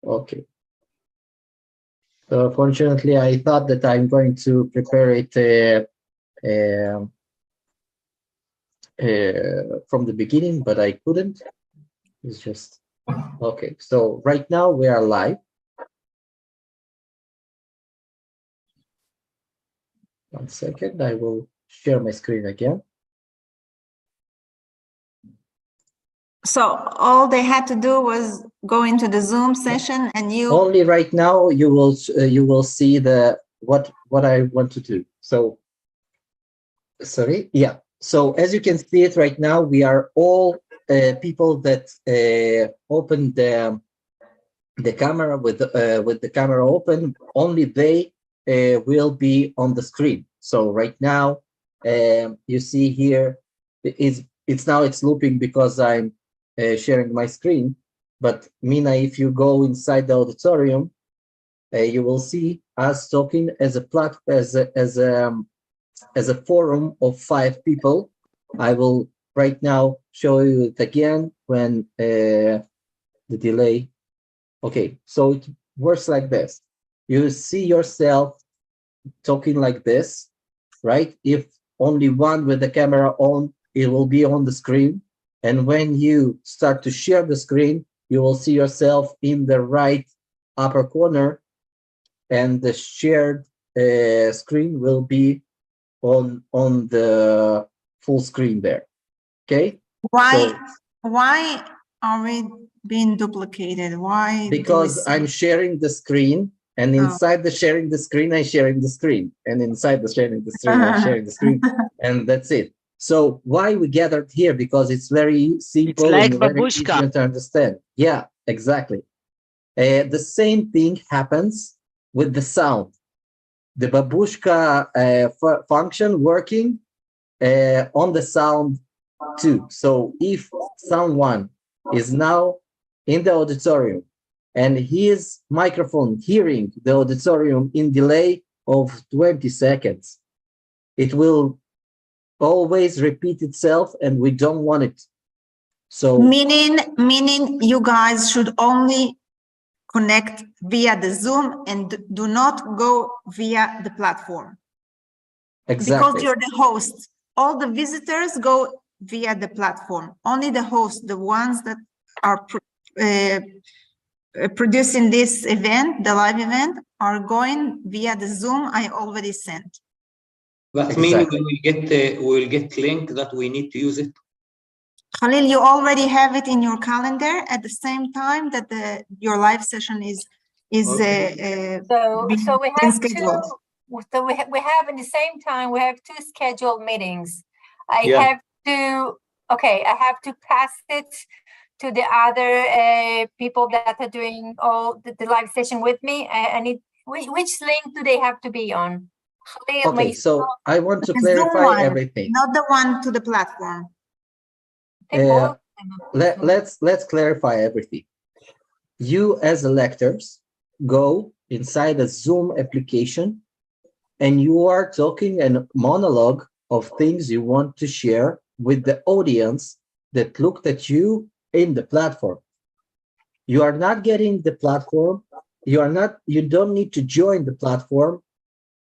Okay. So fortunately, I thought that I'm going to prepare it from the beginning, but I couldn't. It's just okay. So right now we are live. One second, I will share my screen again. So all they had to do was go into the Zoom session, and you only right now you will see the what I want to do. So sorry, yeah. So as you can see it right now, we are all people that opened the camera with the camera open. Only they will be on the screen. So right now you see here it's now it's looping because I'm sharing my screen. But Mina, if you go inside the auditorium, you will see us talking as a forum of 5 people. I will right now show you it again when the delay. Okay, so it works like this. You see yourself talking like this, right? If only one with the camera on, it will be on the screen. And when you start to share the screen, you will see yourself in the right upper corner, and the shared screen will be on the full screen there. Okay. Why are we being duplicated? Why? Because I'm sharing the screen, and inside the sharing the screen, I'm sharing the screen, and inside the sharing the screen, I'm sharing the screen, and that's it. So why we gathered here? Because it's very simple, it's like and very easy to understand. Yeah, exactly. The same thing happens with the sound. The babushka function working on the sound too. So if someone is now in the auditorium and his microphone hearing the auditorium in delay of 20 seconds, it will always repeat itself, and we don't want it. So meaning you guys should only connect via the Zoom and do not go via the platform. Exactly. Because you're the host. All the visitors go via the platform. Only the hosts, the ones that are producing this event, the live event, are going via the Zoom I already sent. That means we will get link that we need to use it. Khalil, you already have it in your calendar at the same time that your live session is okay. So we have scheduled. So we have in the same time, we have 2 scheduled meetings. I have to pass it to the other people that are doing all the live session with me. I need, which link do they have to be on? Okay, so I want to clarify everything. Not the one to the platform. Let's clarify everything. You as electors go inside a Zoom application, and you are talking a monologue of things you want to share with the audience that looked at you in the platform. You are not getting the platform. You don't need to join the platform,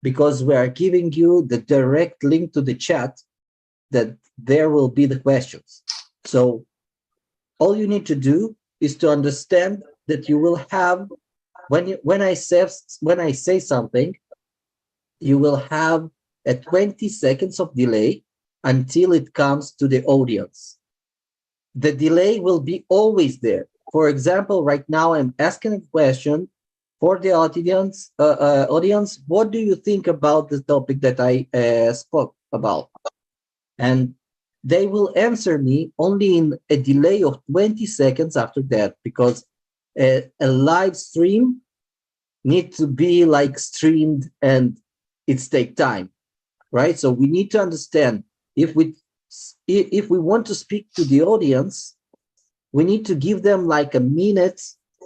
because we are giving you the direct link to the chat that there will be the questions. So all you need to do is to understand that you will have, when I say something, you will have a 20 seconds of delay until it comes to the audience. The delay will be always there. For example, right now I'm asking a question for the audience. Audience, what do you think about the topic that I spoke about? And they will answer me only in a delay of 20 seconds after that, because a live stream needs to be like streamed, and it's take time, right? So we need to understand, if we want to speak to the audience, we need to give them like a minute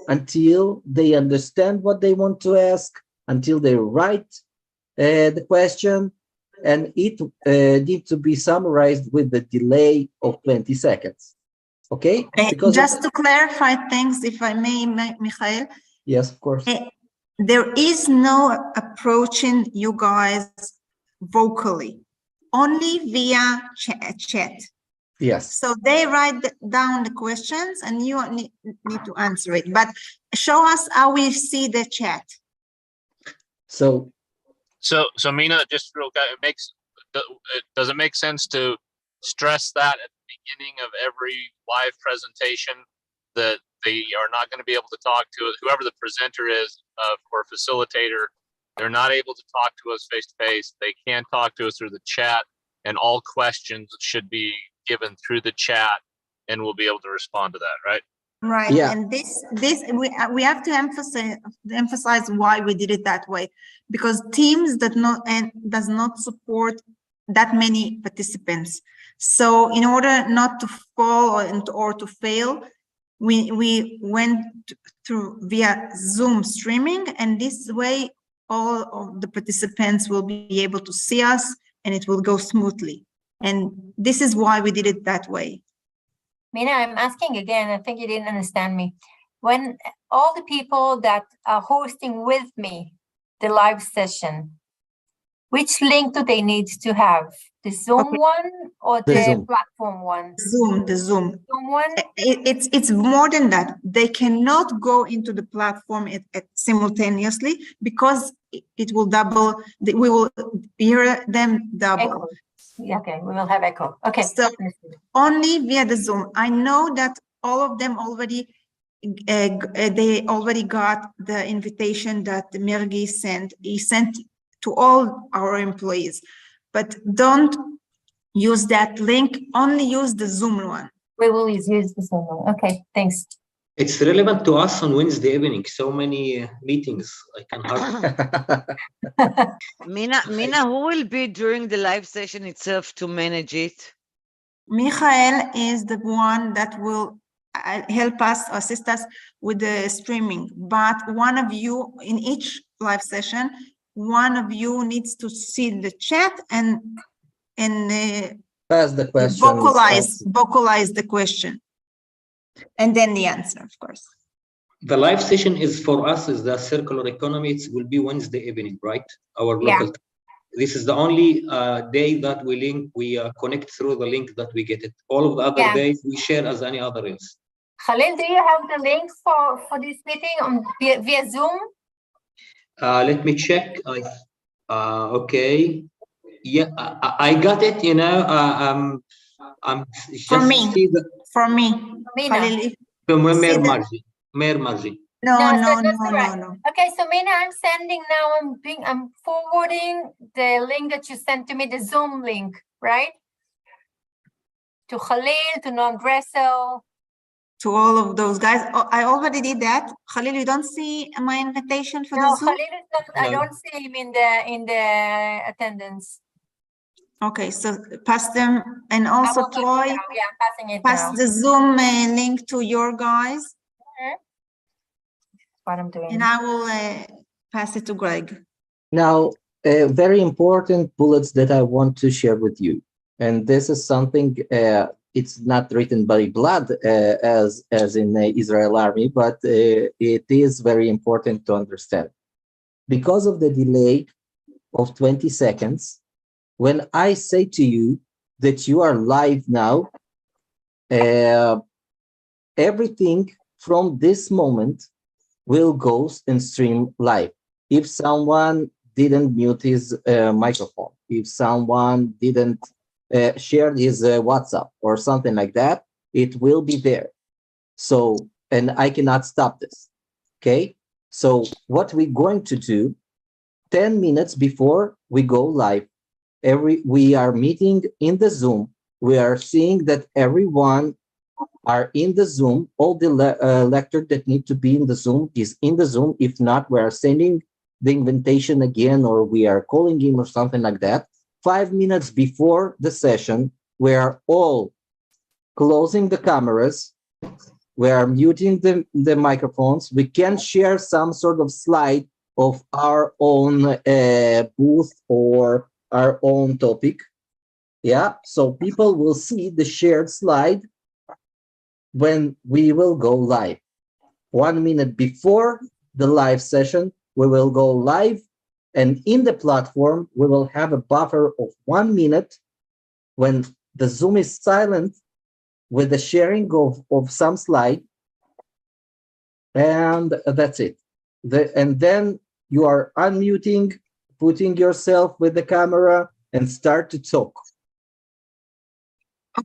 until they understand what they want to ask, until they write the question, and it needs to be summarized with the delay of 20 seconds. Okay? Because just to clarify things, if I may, Michael, Yes, of course. There is no approaching you guys vocally, only via chat. Yes. So they write down the questions and you need to answer it. But show us how we see the chat. So Mina, just real quick, does it make sense to stress that at the beginning of every live presentation that they are not going to be able to talk to whoever the presenter is or facilitator? They're not able to talk to us face to face. They can talk to us through the chat, and all questions should be given through the chat, and we'll be able to respond to that, right? Right. Yeah. And this we have to emphasize why we did it that way, because Teams does not support that many participants. So in order not to fall or to fail, we went through via Zoom streaming, and this way all of the participants will be able to see us and it will go smoothly. And this is why we did it that way. Mina, I'm asking again, I think you didn't understand me. When all the people that are hosting with me the live session, which link do they need to have? The Zoom one or the Zoom. platform one? The Zoom. Zoom one? It's more than that. They cannot go into the platform simultaneously because it will double. We will hear them double. Echo. Yeah, okay, we will have echo. Okay. So only via the Zoom. I know that all of them already, they already got the invitation that Mergi sent. He sent to all our employees, but don't use that link. Only use the Zoom one. We will use the Zoom one. Okay, thanks. It's relevant to us on Wednesday evening. So many meetings. I can hardly. Mina, who will be during the live session itself to manage it? Michael is the one that will help us, assist us with the streaming. But one of you in each live session, one of you needs to see the chat and pass the question. Vocalize the question. And then the answer, of course. The live session is for us is the circular economy. It will be Wednesday evening, right? Our local. This is the only day that we connect through the link that we get it. All of the other days we share as any other else. Khalil, do you have the link for this meeting on via Zoom? Let me check. Okay. Yeah, I got it. You know, I'm just for me. Mayor Margie. No. Okay, so Mina, I'm sending now. I'm forwarding the link that you sent to me, the Zoom link, right? To Khalil, to Noam Dressel. To all of those guys. Oh, I already did that. Khalil, you don't see my invitation for the Zoom? No, Khalil is not. No. I don't see him in the attendance. Okay, so pass them, and also Troy, yeah, I'm passing it pass now. the Zoom link to your guys. What I'm doing. And I will pass it to Greg. Now, very important bullets that I want to share with you. And this is something, it's not written by blood as in the Israel army, but it is very important to understand. Because of the delay of 20 seconds, when I say to you that you are live now, everything from this moment will go and stream live. If someone didn't mute his microphone, if someone didn't share his WhatsApp or something like that, it will be there. So, and I cannot stop this, okay? So what we're going to do, 10 minutes before we go live, we are meeting in the Zoom. We are seeing that everyone are in the Zoom. All the lectors that need to be in the Zoom is in the Zoom. If not, we are sending the invitation again, or we are calling him or something like that. 5 minutes before the session, we are all closing the cameras. We are muting the microphones. We can share some sort of slide of our own booth or our own topic. Yeah, so people will see the shared slide when we will go live. 1 minute before the live session, we will go live, and in the platform, we will have a buffer of 1 minute when the Zoom is silent with the sharing of some slide, and that's it. And then you are unmuting, putting yourself with the camera, and start to talk.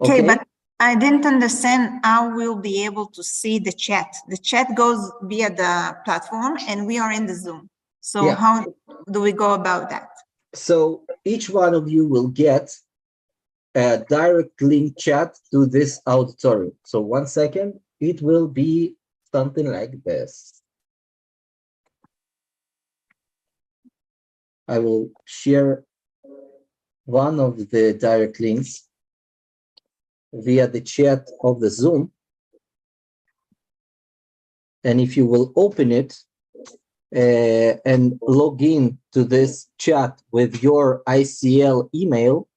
Okay, but I didn't understand how we'll be able to see the chat. The chat goes via the platform and we are in the Zoom. So how do we go about that? So each one of you will get a direct link chat to this auditorium. So 1 second, it will be something like this. I will share one of the direct links via the chat of the Zoom. And if you will open it and log in to this chat with your ICL email,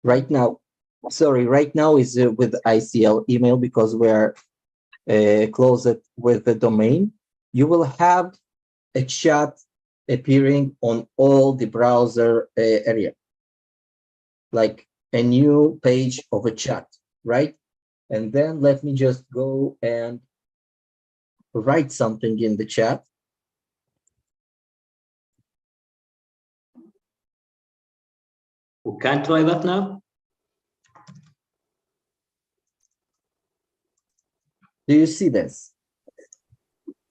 right now is with ICL email because we're closed with the domain, you will have a chat appearing on all the browser area, like a new page of a chat, right? And then let me just go and write something in the chat. We can try that now. Do you see this?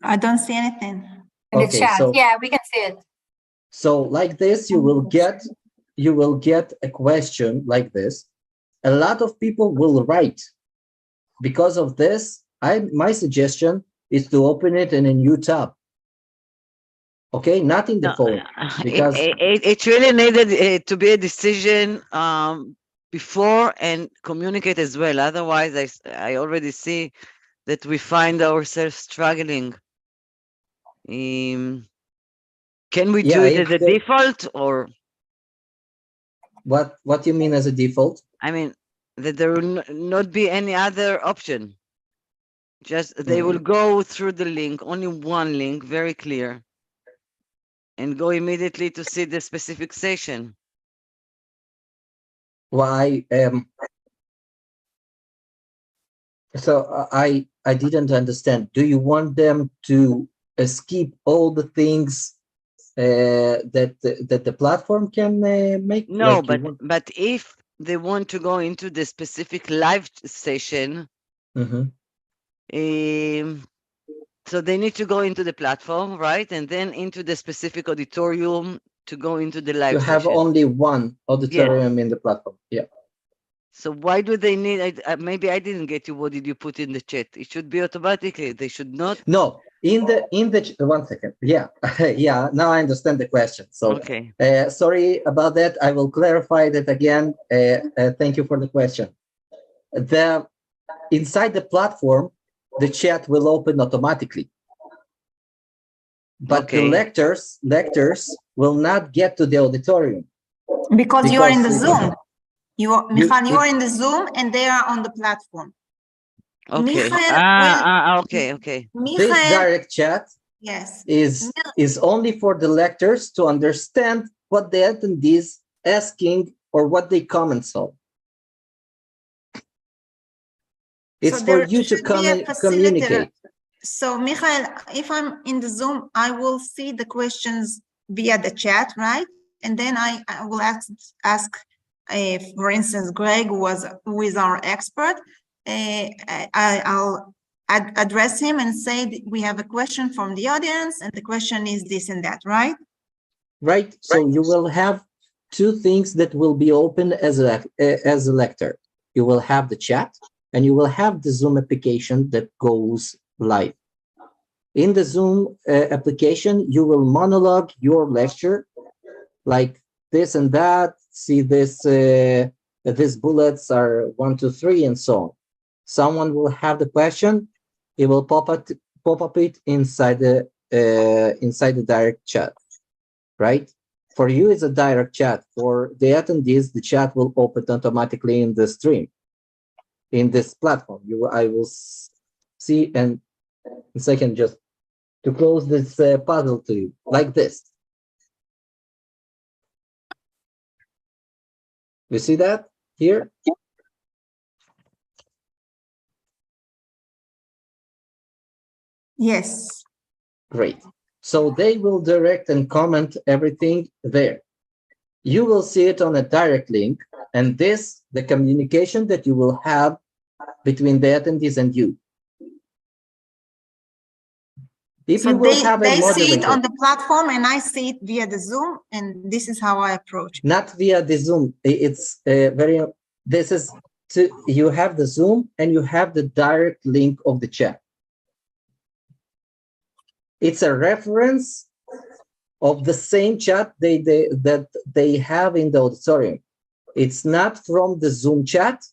I don't see anything. In the chat, so, yeah, we can see it. So like this, you will get a question like this. A lot of people will write. Because of this, my suggestion is to open it in a new tab. Okay, not in the phone. Because it really needed to be a decision before and communicate as well. Otherwise, I already see that we find ourselves struggling. Can we do it as a default, or what you mean as a default? I mean that there will not be any other option. Just they will go through the link, only one link, very clear, and go immediately to see the specific session. Why? So I didn't understand. Do you want them to skip all the things that the platform can make? No, like but if they want to go into the specific live session, so they need to go into the platform, right? And then into the specific auditorium to go into the live session. You have only one auditorium in the platform. Yeah. So why do they need, maybe I didn't get you, what did you put in the chat? It should be automatically, they should not. No, in the 1 second. Yeah, yeah, now I understand the question. So okay. Sorry about that. I will clarify that again. Thank you for the question. Inside the platform, the chat will open automatically. But the lectors will not get to the auditorium. Because you are in the Zoom. Michal, you are in the Zoom and they are on the platform. Okay. Okay. Michael, this direct chat is only for the lectors to understand what the attendees asking or what they comments on. It's so for you to communicate. So Michael, if I'm in the Zoom, I will see the questions via the chat, right? And then I will ask for instance, Greg who is our expert. I'll address him and say we have a question from the audience, and the question is this and that, right? Right. So you will have two things that will be open as a lector. You will have the chat, and you will have the Zoom application that goes live. In the Zoom application, you will monologue your lecture, like this and that. See this, these bullets are 1, 2, 3, and so on. Someone will have the question. It will pop up it inside the direct chat, right? For you, it's a direct chat. For the attendees, the chat will open automatically in the stream, in this platform. I will see, and in a second, just to close this puzzle to you, like this. You see that here? Yes. Great. So they will direct and comment everything there. You will see it on a direct link, and this, the communication that you will have between the attendees and you. If So you will have a they see it moderator, on the platform and I see it via the Zoom, and this is how I approach it. not via the Zoom. It's this is you have the Zoom and you have the direct link of the chat. It's a reference of the same chat that they have in the auditorium. It's not from the Zoom chat.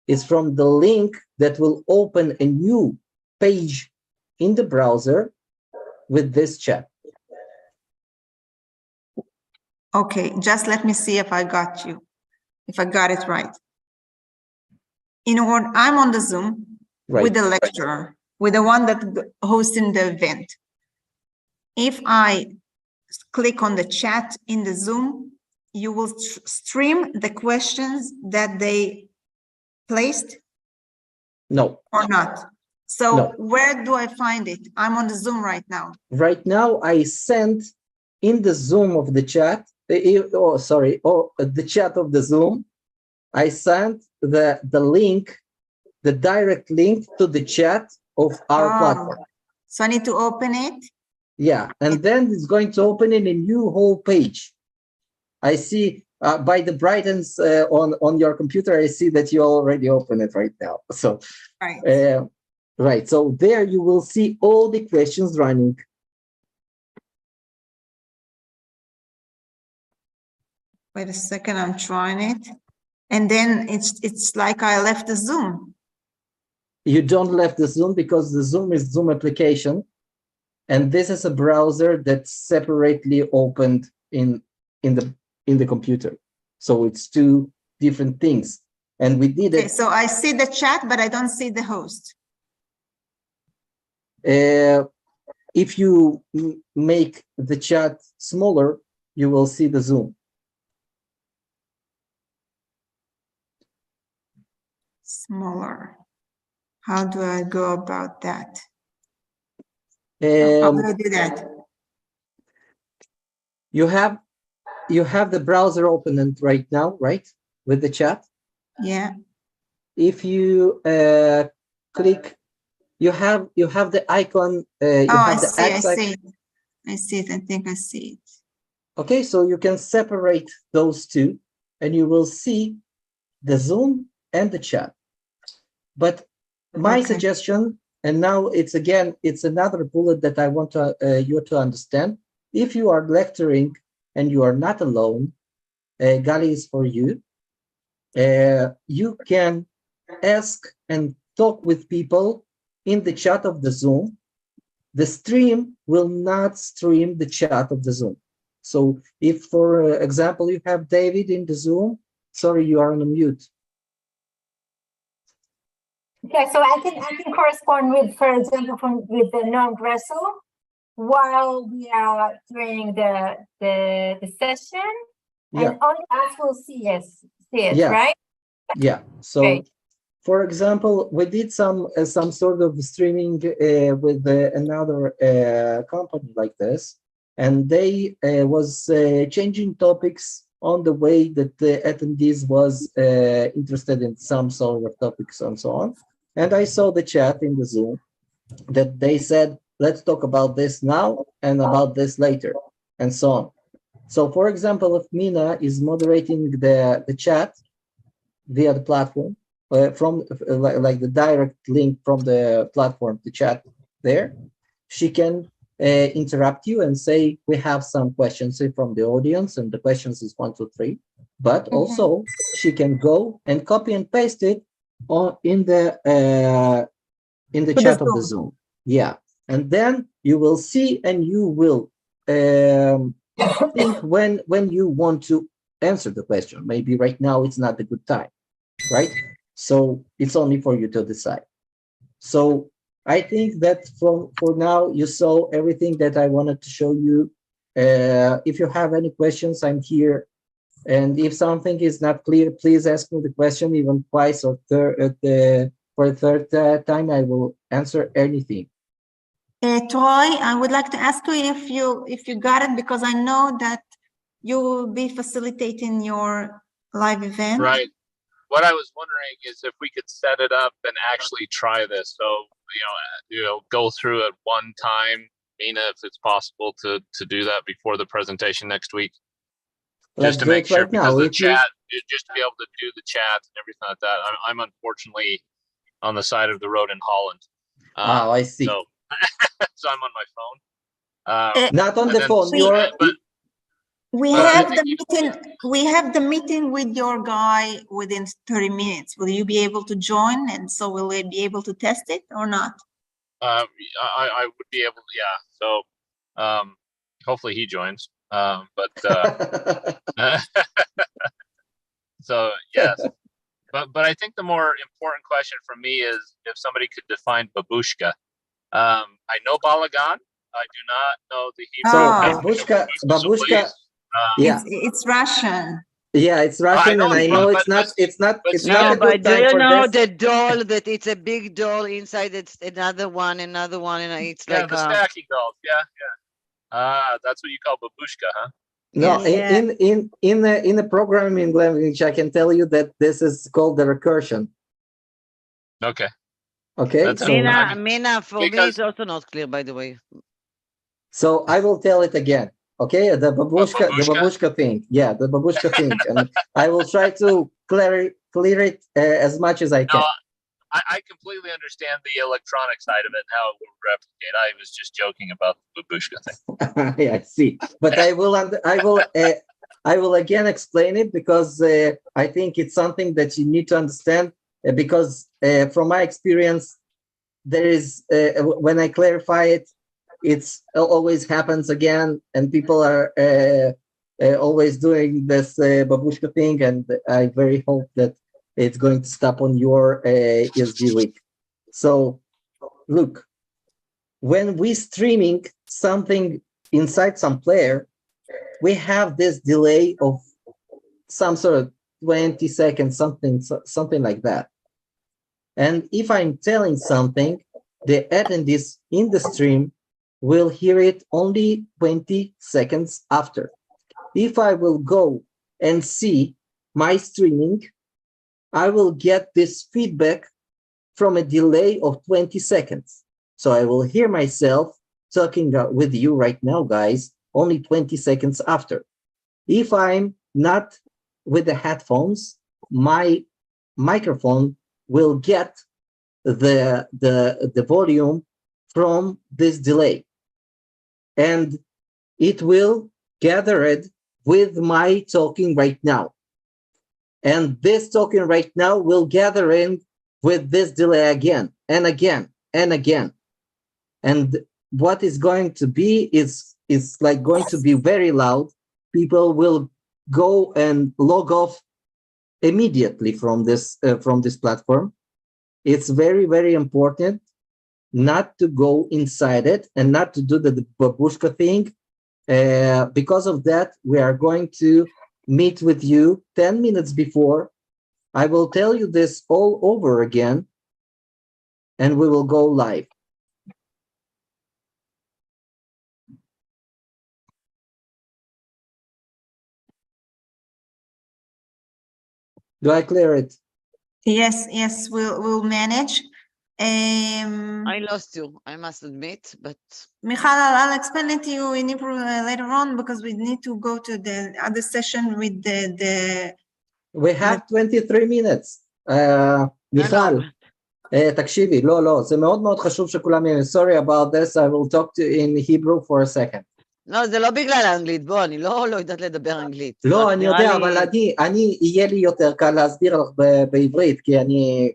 It's from the link that will open a new page in the browser with this chat. Okay, just let me see if I got you, if I got it right. I'm on the Zoom with the lecturer, with the one that hosting the event. If I click on the chat in the Zoom, you will stream the questions that they placed? No. Or not? So no. Where do I find it? I'm on the Zoom right now. Right now, I sent in the Zoom of the chat, the chat of the Zoom, I sent the link, the direct link to the chat of our platform. So I need to open it? Yeah, and then it's going to open in a new whole page. I see by the brightness on your computer, I see that you already open it right now. So, right. So there you will see all the questions running. Wait a second, I'm trying it. And then it's like I left the Zoom. You don't left the Zoom because the Zoom is Zoom application. And this is a browser that's separately opened in the computer. So it's two different things. And we did it. Okay, so I see the chat, but I don't see the host. If you make the chat smaller, you will see the Zoom. Smaller. How do I go about that? How do I do that? You have the browser open right now, right? With the chat. Yeah. If you click, you have the icon. I see it. I think I see it. Okay, so you can separate those two, and you will see the Zoom and the chat. But my suggestion, and now it's another bullet that I want you to understand. If you are lecturing and you are not alone, Gali is for you. You can ask and talk with people in the chat of the Zoom. The stream will not stream the chat of the Zoom. So if, for example, you have David in the Zoom, sorry, you are on mute. Okay, so I can correspond with, for example, with the non-Gressel while we are doing the session, and only us will see it, right? Yeah. So, for example, we did some sort of streaming with another company like this, and they was changing topics on the way that the attendees was interested in some sort of topics and so on. And I saw the chat in the Zoom that they said, let's talk about this now and about this later, and so on. So, for example, if Mina is moderating the chat via the platform, from like the direct link from the platform to chat there, she can interrupt you and say, we have some questions from the audience, and the questions is 1, 2, 3. But also she can go and copy and paste it in the chat of the Zoom. Yeah, and then you will see, and you will think when you want to answer the question. Maybe right now it's not a good time, right? So it's only for you to decide. So I think that for now, you saw everything that I wanted to show you. If you have any questions, I'm here. And if something is not clear, please ask me the question even twice or for a third time, I will answer anything. Troy, I would like to ask you if you got it, because I know that you will be facilitating your live event. Right. What I was wondering is if we could set it up and actually try this. So, go through it one time. Mina, if it's possible to do that before the presentation next week. Just to make sure, because the chat, just to be able to do the chat and everything like that. I'm unfortunately on the side of the road in Holland. Oh, I see. So, so I'm on my phone. Not on the phone. We have the meeting. We have the meeting with your guy within 30 minutes. Will you be able to join? And so will we be able to test it or not? I would be able to, yeah. So hopefully he joins. So yes. But I think the more important question for me is if somebody could define babushka. I know Balagan. I do not know the Hebrew. So babushka. Yeah, it's Russian. Yeah, it's Russian, and I know it's not a good time for this. Do you know the doll, that it's a big doll inside? It's another one, and it's like the stacking dolls. Yeah. That's what you call babushka, huh? No, in the programming language, I can tell you that this is called the recursion. Okay. Okay. Mina, for me, it's also not clear, by the way. So I will tell it again. Okay, the babushka thing. Yeah, the babushka thing, and I will try to clear it as much as I can. No, I completely understand the electronic side of it and how it will replicate. I was just joking about the babushka thing. Yeah, I see, but I will again explain it, because I think it's something that you need to understand. Because from my experience, there is when I clarify it, it's always happens again, and people are always doing this babushka thing, and I very hope that it's going to stop on your ESG week. So look, when we streaming something inside some player, we have this delay of some sort of 20 seconds, something like that. And if I'm telling something, the attendees in the stream will hear it only 20 seconds after. If I will go and see my streaming, I will get this feedback from a delay of 20 seconds. So I will hear myself talking with you right now, guys, only 20 seconds after. If I'm not with the headphones, my microphone will get the volume from this delay, and it will gather it with my talking right now. And this talking right now will gather in with this delay again and again and again. And what is going to be is like going to be very loud. People will go and log off immediately from this platform. It's very, very important not to go inside it and not to do the babushka thing. Because of that, we are going to meet with you 10 minutes before. I will tell you this all over again, and we will go live. Do I clear it? Yes, we'll manage. I lost you, I must admit, but Michal, I'll explain it to you in Hebrew later on, because we need to go to the other session with the We have 23 minutes. מיכל, תקשיבי, לא, זה מאוד מאוד חשוב שכולם יהיו. Sorry about this, I will talk to in Hebrew for a second. לא, זה לא בגלל האנגלית, בוא, אני לא יודעת לדבר אנגלית. לא, אני יודע, אבל יהיה לי יותר קל להסביר לך בעברית, כי אני,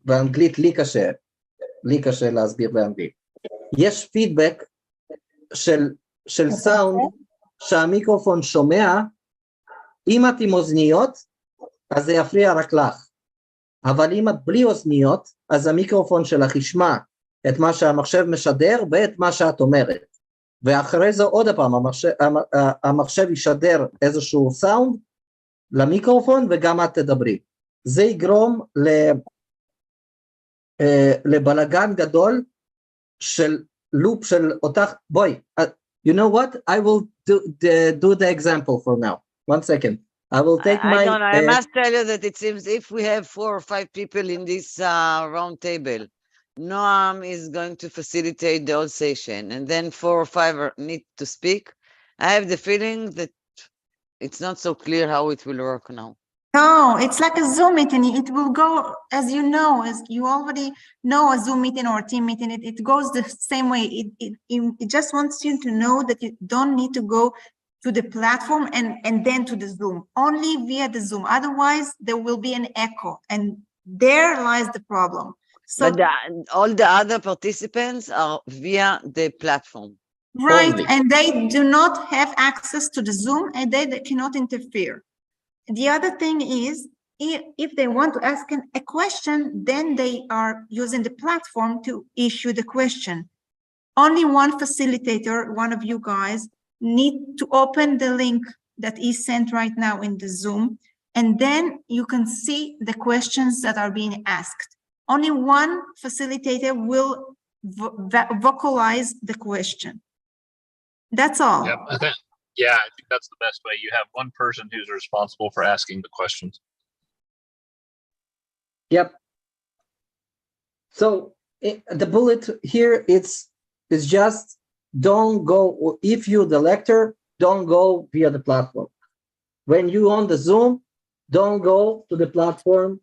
באנגלית לי קשה להסביר באנגלית. יש פידבק של סאונד שהמיקרופון שומע. אם את עם אוזניות, אז זה יפריע רק לך. אבל אם את בלי אוזניות, אז המיקרופון שלך ישמע את מה שהמחשב משדר ואת מה שאת אומרת. ואחרי זה עוד פעם, המחשב ישדר איזשהו סאונד למיקרופון וגם את תדברי. זה יגרום לבלגן גדול של לופ של אותך, בואי, you know what? I will do the example for now. 1 second. I will take my... I must tell you that it seems if we have 4 or 5 people in this round table, Noam is going to facilitate the whole session, and then 4 or 5 need to speak. I have the feeling that it's not so clear how it will work now. No, it's like a Zoom meeting. It will go, as you know, as you already know, a Zoom meeting or a team meeting, it goes the same way. It just wants you to know that you don't need to go to the platform and then to the Zoom, only via the Zoom. Otherwise, there will be an echo, and there lies the problem. So, but all the other participants are via the platform. Right, only. And they do not have access to the Zoom, and they cannot interfere. The other thing is, if they want to ask a question, then they are using the platform to issue the question. Only one facilitator, one of you guys, need to open the link that is sent right now in the Zoom, and then you can see the questions that are being asked. Only one facilitator will vocalize the question. That's all. Yep, I think that's the best way. You have one person who's responsible for asking the questions. Yep. So the bullet here is just don't go, if you the lecturer, don't go via the platform. When you on the Zoom, don't go to the platform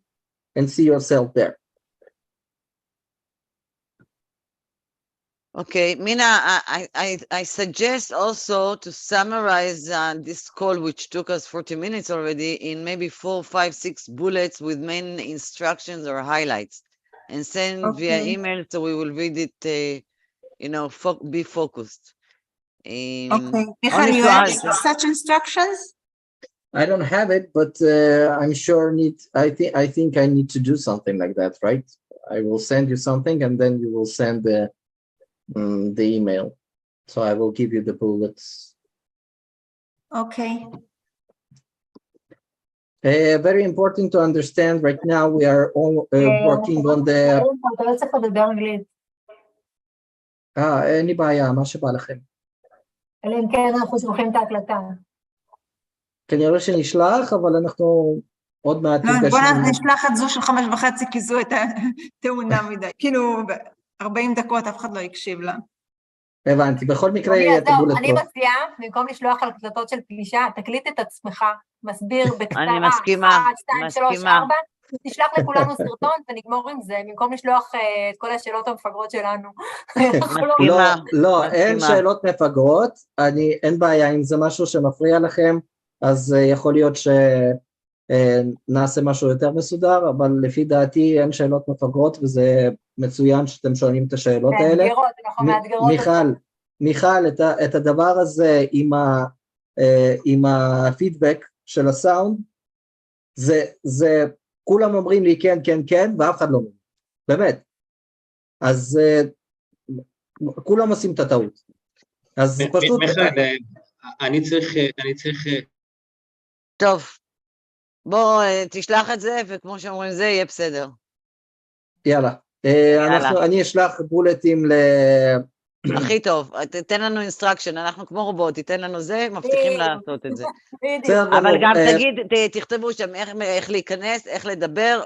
and see yourself there. Okay, Mina, I suggest also to summarize this call, which took us 40 minutes already, in maybe 4, 5, 6 bullets with main instructions or highlights, and send via email so we will read it, be focused. Okay, Michael, you have such instructions? I don't have it, but I'm sure I think I need to do something like that, right? I will send you something, and then you will send the email. So I will give you the bullets. Okay. Very important to understand right now, we are all working on the... אין לי בעיה, מה שבא לכם. אלא אם כן אנחנו שולחים את ההקלטה. כנראה שנשלח, אבל אנחנו עוד מעט... בוא נשלח את זו של 5:30, כי זו הייתה תאונה מדי. כאילו, 40 דקות אף אחד לא יקשיב לה. הבנתי, בכל מקרה יהיה את הבולט. אני מציעה, במקום לשלוח על הקלטות של פגישה, תקליט את עצמך, מסביר בקצרה, אני מסכימה, 1, 2, 3, 4, תשלח לכולנו סרטון ונגמור עם זה, במקום לשלוח את כל השאלות המפגרות שלנו. לא, אין שאלות מפגרות, אין בעיה, אם זה משהו שמפריע לכם, אז יכול להיות שנעשה משהו יותר מסודר, אבל לפי דעתי אין שאלות מפגרות, וזה מצוין שאתם שואלים את השאלות האלה. מיכל, את הדבר הזה עם הפידבק של הסאונד, זה כולם אומרים לי כן, כן, כן, ואף אחד לא אומר. באמת. אז כולם עושים את הטעות. אז פשוט... אני צריך... טוב, בוא תשלח את זה, וכמו שאומרים זה יהיה בסדר. יאללה. אני אשלח בולטים הכי טוב, תתן לנו אינסטרקשן, אנחנו כמו רובוט, תיתן לנו זה, מבטיחים לעשות את זה. אבל גם תכתבו שם איך להיכנס, איך לדבר,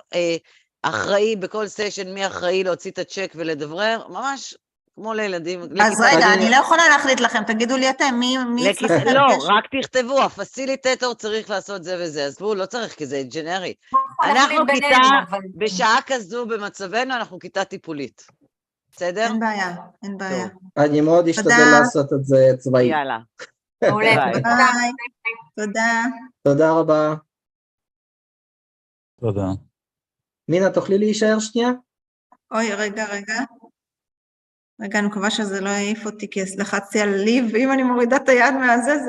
אחראי בכל סשן, מי אחראי להוציא את הצ'ק ולדברר, ממש כמו לילדים. אז רגע, אני לא יכולה להחליט לכם, תגידו לי אתם, מי אצלכם? לא, רק תכתבו, הפסיליטטור צריך לעשות זה וזה, אז בואו, לא צריך, כי זה ג'נרי. אנחנו כיתה, בשעה כזו במצבנו, אנחנו כיתה טיפולית. בסדר? אין בעיה, אין בעיה. אני מאוד אשתדל לעשות את זה צבאי. יאללה. ביי. תודה. תודה רבה. תודה. מינה, תוכלי להישאר שנייה? אוי, רגע. רגע, אני מקווה שזה לא יעיף אותי, כי לחצתי על ליב, ואם אני מורידה את היד מהזה, זה